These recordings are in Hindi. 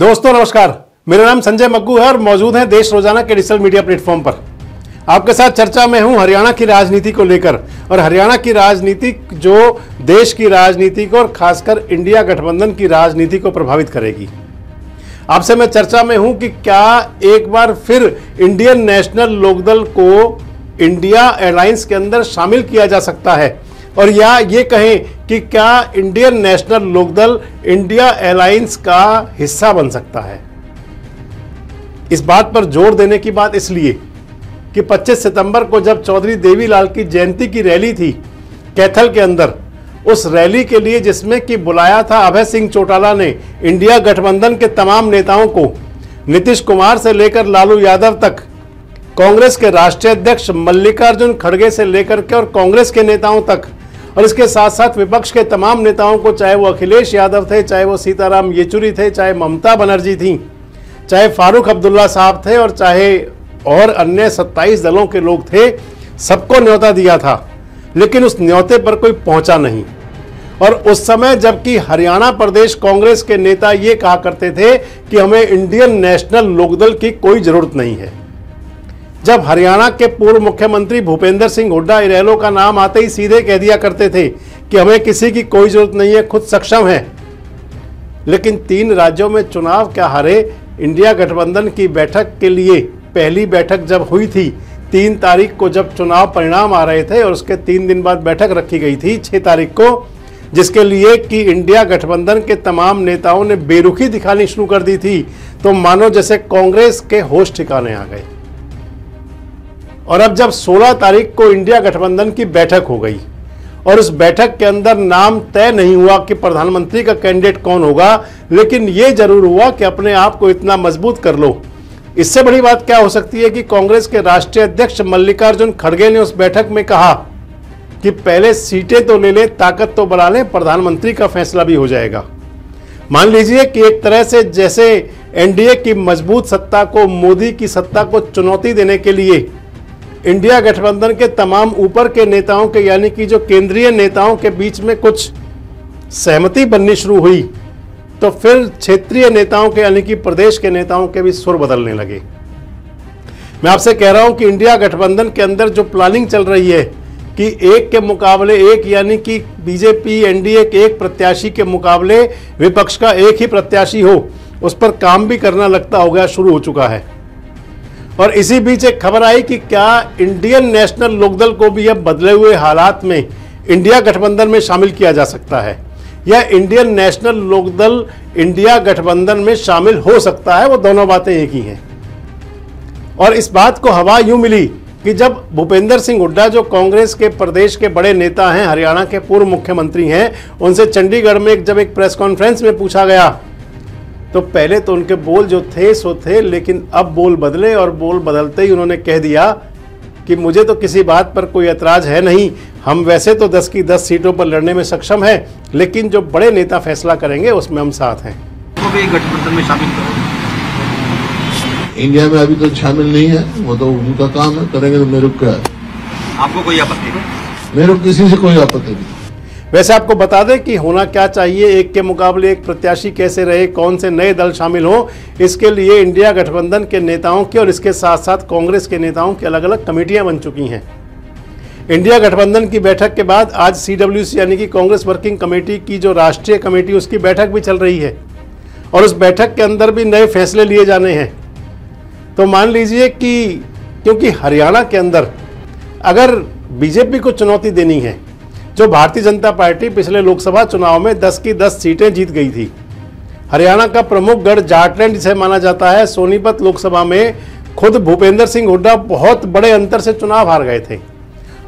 दोस्तों नमस्कार, मेरा नाम संजय मग्गू है और मौजूद है देश रोजाना के डिजिटल मीडिया प्लेटफॉर्म पर। आपके साथ चर्चा में हूं हरियाणा की राजनीति को लेकर, और हरियाणा की राजनीति जो देश की राजनीति को और खासकर इंडिया गठबंधन की राजनीति को प्रभावित करेगी। आपसे मैं चर्चा में हूं कि क्या एक बार फिर इंडियन नेशनल लोकदल को इंडिया अलायंस के अंदर शामिल किया जा सकता है, और या ये कहें कि क्या Indian National Lokdal India alliance का हिस्सा बन सकता है। इस बात पर जोर देने की बात इसलिए कि 25 सितंबर को जब चौधरी देवीलाल की जयंती की रैली थी कैथल के अंदर, उस रैली के लिए जिसमें कि बुलाया था अभय सिंह चौटाला ने इंडिया गठबंधन के तमाम नेताओं को, नीतीश कुमार से लेकर लालू यादव तक, कांग्रेस के राष्ट्रीय अध्यक्ष मल्लिकार्जुन खड़गे से लेकर के और कांग्रेस के नेताओं तक, और इसके साथ साथ विपक्ष के तमाम नेताओं को, चाहे वो अखिलेश यादव थे, चाहे वो सीताराम येचुरी थे, चाहे ममता बनर्जी थी, चाहे फारूक अब्दुल्ला साहब थे, और चाहे और अन्य 27 दलों के लोग थे, सबको न्योता दिया था। लेकिन उस न्योते पर कोई पहुंचा नहीं। और उस समय जबकि हरियाणा प्रदेश कांग्रेस के नेता ये कहा करते थे कि हमें इंडियन नेशनल लोकदल की कोई जरूरत नहीं है, जब हरियाणा के पूर्व मुख्यमंत्री भूपेंद्र सिंह हुड्डा इनेलो का नाम आते ही सीधे कह दिया करते थे कि हमें किसी की कोई जरूरत नहीं है, खुद सक्षम है। लेकिन 3 राज्यों में चुनाव क्या हारे। इंडिया गठबंधन की बैठक के लिए पहली बैठक जब हुई थी 3 तारीख को, जब चुनाव परिणाम आ रहे थे, और उसके 3 दिन बाद बैठक रखी गई थी 6 तारीख को, जिसके लिए कि इंडिया गठबंधन के तमाम नेताओं ने बेरुखी दिखानी शुरू कर दी थी, तो मानो जैसे कांग्रेस के होश ठिकाने आ गए। और अब जब 16 तारीख को इंडिया गठबंधन की बैठक हो गई और उस बैठक के अंदर नाम तय नहीं हुआ कि प्रधानमंत्री का कैंडिडेट कौन होगा, लेकिन यह जरूर हुआ कि अपने आप को इतना मजबूत कर लो। इससे बड़ी बात क्या हो सकती है कि कांग्रेस के राष्ट्रीय अध्यक्ष मल्लिकार्जुन खड़गे ने उस बैठक में कहा कि पहले सीटें तो ले लें, ताकत तो बढ़ा लें, प्रधानमंत्री का फैसला भी हो जाएगा। मान लीजिए कि एक तरह से जैसे एनडीए की मजबूत सत्ता को, मोदी की सत्ता को चुनौती देने के लिए इंडिया गठबंधन के तमाम ऊपर के नेताओं के, यानी कि जो केंद्रीय नेताओं के बीच में कुछ सहमति बननी शुरू हुई, तो फिर क्षेत्रीय नेताओं के, यानी कि प्रदेश के नेताओं के भी सुर बदलने लगे। मैं आपसे कह रहा हूं कि इंडिया गठबंधन के अंदर जो प्लानिंग चल रही है कि एक के मुकाबले एक, यानी कि बीजेपी एनडीए के एक प्रत्याशी के मुकाबले विपक्ष का एक ही प्रत्याशी हो, उस पर काम भी करना लगता हो गया, शुरू हो चुका है। और इसी बीच एक खबर आई कि क्या इंडियन नेशनल लोकदल को भी अब बदले हुए हालात में इंडिया गठबंधन में शामिल किया जा सकता है, या इंडियन नेशनल लोकदल इंडिया गठबंधन में शामिल हो सकता है। वो दोनों बातें एक ही हैं। और इस बात को हवा यूं मिली कि जब भूपेंद्र सिंह हुड्डा, जो कांग्रेस के प्रदेश के बड़े नेता हैं, हरियाणा के पूर्व मुख्यमंत्री हैं, उनसे चंडीगढ़ में जब एक प्रेस कॉन्फ्रेंस में पूछा गया, तो पहले तो उनके बोल जो थे सो थे, लेकिन अब बोल बदले, और बोल बदलते ही उन्होंने कह दिया कि मुझे तो किसी बात पर कोई एतराज है नहीं, हम वैसे तो 10 की 10 सीटों पर लड़ने में सक्षम हैं, लेकिन जो बड़े नेता फैसला करेंगे उसमें हम साथ हैं। वो भी गठबंधन में शामिल करो। इंडिया में अभी तो शामिल नहीं है, वो तो उनका काम है, करेंगे तो मेरे को क्या है। आपको कोई आपत्ति नहीं? मेरे को किसी से कोई आपत्ति नहीं। वैसे आपको बता दें कि होना क्या चाहिए, एक के मुकाबले एक प्रत्याशी कैसे रहे, कौन से नए दल शामिल हो, इसके लिए इंडिया गठबंधन के नेताओं की और इसके साथ साथ कांग्रेस के नेताओं की अलग अलग कमेटियां बन चुकी हैं। इंडिया गठबंधन की बैठक के बाद आज CWC यानी कि कांग्रेस वर्किंग कमेटी की जो राष्ट्रीय कमेटी, उसकी बैठक भी चल रही है, और उस बैठक के अंदर भी नए फैसले लिए जाने हैं। तो मान लीजिए कि क्योंकि हरियाणा के अंदर अगर बीजेपी को चुनौती देनी है, जो भारतीय जनता पार्टी पिछले लोकसभा चुनाव में 10 की 10 सीटें जीत गई थी, हरियाणा का प्रमुख गढ़ जाटलैंड जिसे माना जाता है, सोनीपत लोकसभा में खुद भूपेंद्र सिंह हुड्डा बहुत बड़े अंतर से चुनाव हार गए थे।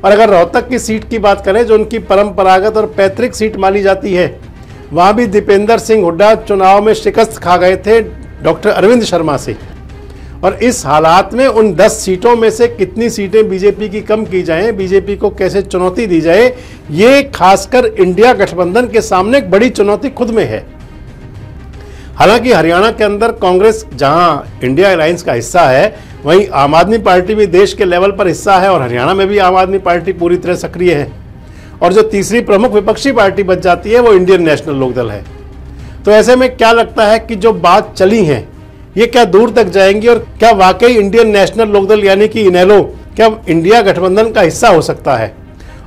और अगर रोहतक की सीट की बात करें, जो उनकी परंपरागत और पैतृक सीट मानी जाती है, वहां भी दीपेंद्र सिंह हुड्डा चुनाव में शिकस्त खा गए थे डॉक्टर अरविंद शर्मा से। और इस हालात में उन 10 सीटों में से कितनी सीटें बीजेपी की कम की जाएं, बीजेपी को कैसे चुनौती दी जाए, ये खासकर इंडिया गठबंधन के सामने एक बड़ी चुनौती खुद में है। हालांकि हरियाणा के अंदर कांग्रेस जहां इंडिया अलायंस का हिस्सा है, वहीं आम आदमी पार्टी भी देश के लेवल पर हिस्सा है, और हरियाणा में भी आम आदमी पार्टी पूरी तरह सक्रिय है। और जो तीसरी प्रमुख विपक्षी पार्टी बच जाती है वो इंडियन नेशनल लोकदल है। तो ऐसे में क्या लगता है कि जो बात चली है ये क्या दूर तक जाएंगी और क्या वाकई इंडियन नेशनल लोकदल यानी कि इनेलो क्या इंडिया गठबंधन का हिस्सा हो सकता है?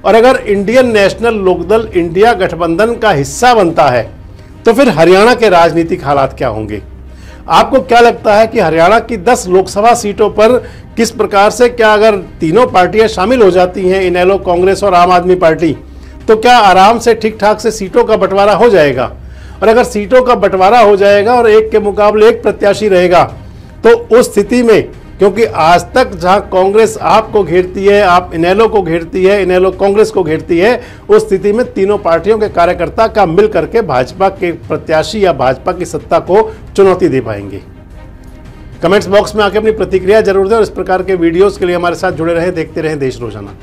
और अगर इंडियन नेशनल लोकदल इंडिया गठबंधन का हिस्सा बनता है तो फिर हरियाणा के राजनीतिक हालात क्या होंगे? आपको क्या लगता है कि हरियाणा की 10 लोकसभा सीटों पर किस प्रकार से, क्या अगर तीनों पार्टियां शामिल हो जाती हैं, इनेलो, कांग्रेस और आम आदमी पार्टी, तो क्या आराम से ठीक ठाक से सीटों का बंटवारा हो जाएगा? और अगर सीटों का बंटवारा हो जाएगा और एक के मुकाबले एक प्रत्याशी रहेगा तो उस स्थिति में, क्योंकि आज तक जहां कांग्रेस आपको घेरती है, आप इनेलो को घेरती है, इनेलो कांग्रेस को घेरती है, उस स्थिति में तीनों पार्टियों के कार्यकर्ता का मिल करके भाजपा के प्रत्याशी या भाजपा की सत्ता को चुनौती दे पाएंगे? कमेंट्स बॉक्स में आके अपनी प्रतिक्रिया जरूर दें और इस प्रकार के वीडियोस के लिए हमारे साथ जुड़े रहें, देखते रहें देश रोजाना।